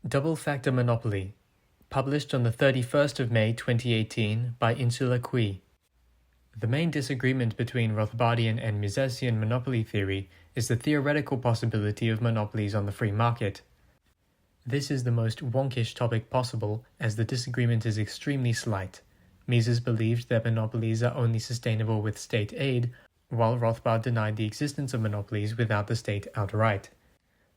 Double Factor Monopoly, published on the 31st of May 2018 by Insula. The main disagreement between Rothbardian and Misesian monopoly theory is the theoretical possibility of monopolies on the free market. This is the most wonkish topic possible, as the disagreement is extremely slight. Mises believed that monopolies are only sustainable with state aid, while Rothbard denied the existence of monopolies without the state outright.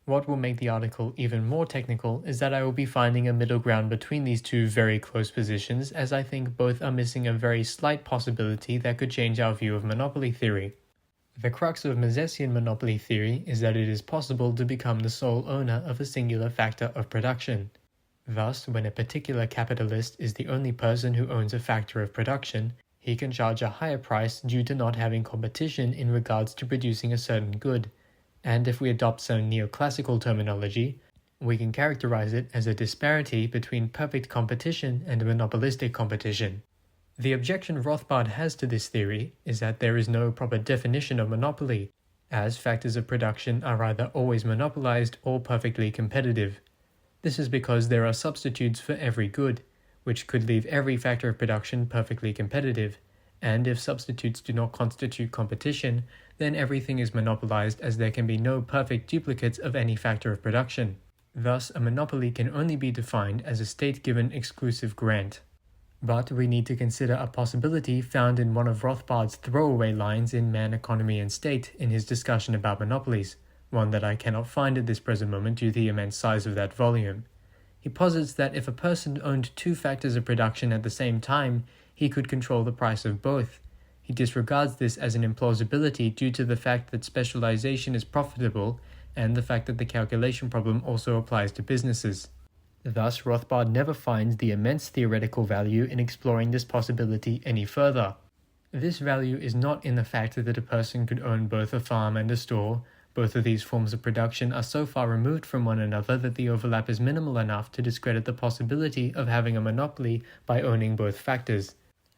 What will make the article even more technical is that I will be finding a middle ground between these two very close positions, as I think both are missing a very slight possibility that could change our view of monopoly theory. The crux of Misesian monopoly theory is that it is possible to become the sole owner of a singular factor of production. Thus, when a particular capitalist is the only person who owns a factor of production, he can charge a higher price due to not having competition in regards to producing a certain good. And if we adopt some neoclassical terminology, we can characterize it as a disparity between perfect competition and monopolistic competition. The objection Rothbard has to this theory is that there is no proper definition of monopoly, as factors of production are either always monopolized or perfectly competitive. This is because there are substitutes for every good, which could leave every factor of production perfectly competitive. And if substitutes do not constitute competition, then everything is monopolized, as there can be no perfect duplicates of any factor of production. Thus, a monopoly can only be defined as a state-given exclusive grant. But we need to consider a possibility found in one of Rothbard's throwaway lines in Man, Economy and State in his discussion about monopolies, one that I cannot find at this present moment due to the immense size of that volume. He posits that if a person owned two factors of production at the same time, he could control the price of both. He disregards this as an implausibility due to the fact that specialization is profitable and the fact that the calculation problem also applies to businesses. Thus, Rothbard never finds the immense theoretical value in exploring this possibility any further. This value is not in the fact that a person could own both a farm and a store. Both of these forms of production are so far removed from one another that the overlap is minimal enough to discredit the possibility of having a monopoly by owning both factors.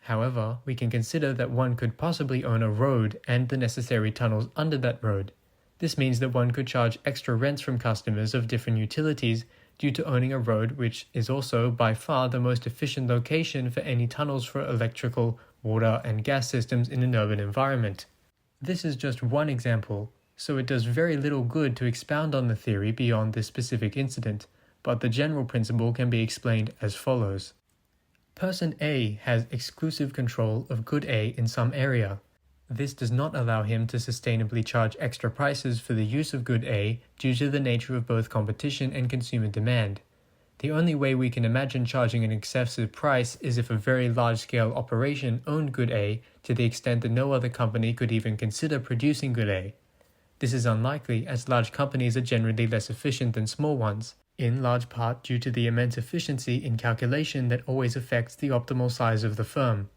However, we can consider that one could possibly own a road and the necessary tunnels under that road. This means that one could charge extra rents from customers of different utilities due to owning a road, which is also by far the most efficient location for any tunnels for electrical, water, and gas systems in an urban environment. This is just one example, so it does very little good to expound on the theory beyond this specific incident, but the general principle can be explained as follows. Person A has exclusive control of good A in some area. This does not allow him to sustainably charge extra prices for the use of good A due to the nature of both competition and consumer demand. The only way we can imagine charging an excessive price is if a very large-scale operation owned good A to the extent that no other company could even consider producing good A. This is unlikely, as large companies are generally less efficient than small ones, in large part due to the immense efficiency in calculation that always affects the optimal size of the firm.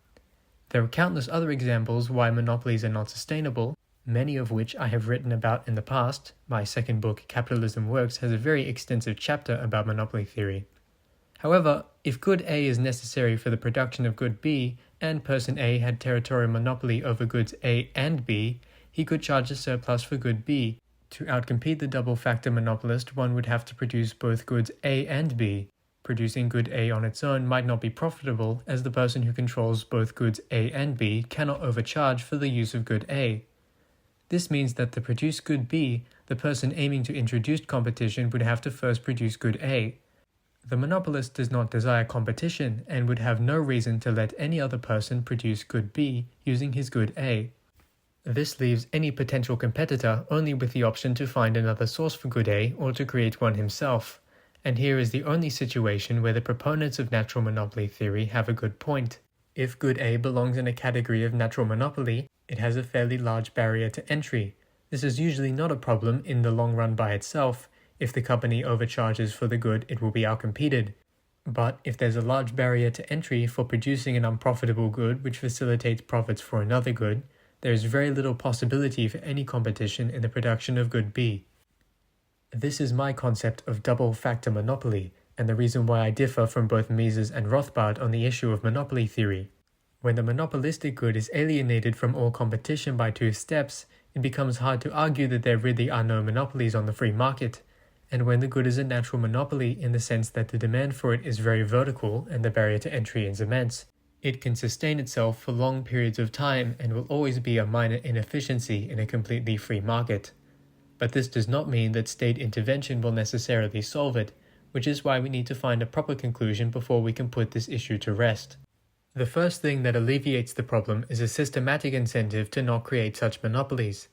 There are countless other examples why monopolies are not sustainable, many of which I have written about in the past. My second book, Capitalism Works, has a very extensive chapter about monopoly theory. However, if good A is necessary for the production of good B, and person A had territorial monopoly over goods A and B, he could charge a surplus for good B. To outcompete the double-factor monopolist, one would have to produce both goods A and B. Producing good A on its own might not be profitable, as the person who controls both goods A and B cannot overcharge for the use of good A. This means that to produce good B, the person aiming to introduce competition would have to first produce good A. The monopolist does not desire competition and would have no reason to let any other person produce good B using his good A. This leaves any potential competitor only with the option to find another source for good A or to create one himself. And here is the only situation where the proponents of natural monopoly theory have a good point. If good A belongs in a category of natural monopoly, it has a fairly large barrier to entry. This is usually not a problem in the long run by itself. If the company overcharges for the good, it will be outcompeted. But if there's a large barrier to entry for producing an unprofitable good which facilitates profits for another good, there is very little possibility for any competition in the production of good B. This is my concept of double-factor monopoly, and the reason why I differ from both Mises and Rothbard on the issue of monopoly theory. When the monopolistic good is alienated from all competition by two steps, it becomes hard to argue that there really are no monopolies on the free market, and when the good is a natural monopoly in the sense that the demand for it is very vertical and the barrier to entry is immense, it can sustain itself for long periods of time and will always be a minor inefficiency in a completely free market. But this does not mean that state intervention will necessarily solve it, which is why we need to find a proper conclusion before we can put this issue to rest. The first thing that alleviates the problem is a systematic incentive to not create such monopolies.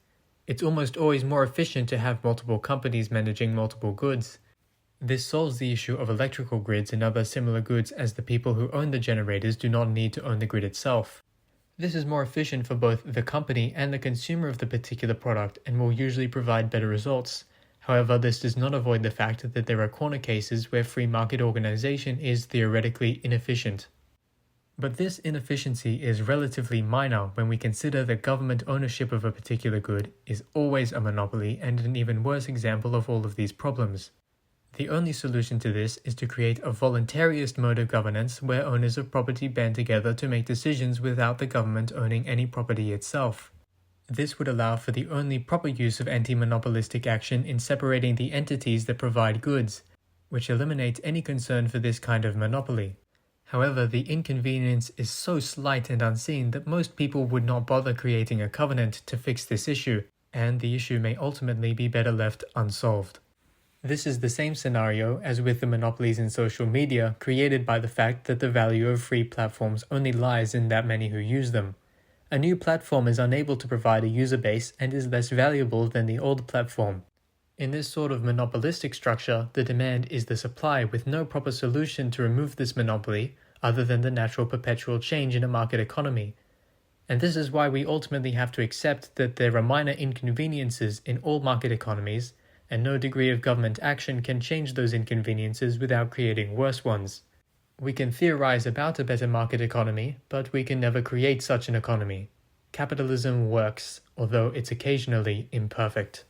It's almost always more efficient to have multiple companies managing multiple goods. This solves the issue of electrical grids and other similar goods, as the people who own the generators do not need to own the grid itself. This is more efficient for both the company and the consumer of the particular product and will usually provide better results. However, this does not avoid the fact that there are corner cases where free market organization is theoretically inefficient. But this inefficiency is relatively minor when we consider that government ownership of a particular good is always a monopoly and an even worse example of all of these problems. The only solution to this is to create a voluntarist mode of governance where owners of property band together to make decisions without the government owning any property itself. This would allow for the only proper use of anti-monopolistic action in separating the entities that provide goods, which eliminates any concern for this kind of monopoly. However, the inconvenience is so slight and unseen that most people would not bother creating a covenant to fix this issue, and the issue may ultimately be better left unsolved. This is the same scenario as with the monopolies in social media created by the fact that the value of free platforms only lies in that many who use them. A new platform is unable to provide a user base and is less valuable than the old platform. In this sort of monopolistic structure, the demand is the supply with no proper solution to remove this monopoly other than the natural perpetual change in a market economy. And this is why we ultimately have to accept that there are minor inconveniences in all market economies, and no degree of government action can change those inconveniences without creating worse ones. We can theorize about a better market economy, but we can never create such an economy. Capitalism works, although it's occasionally imperfect.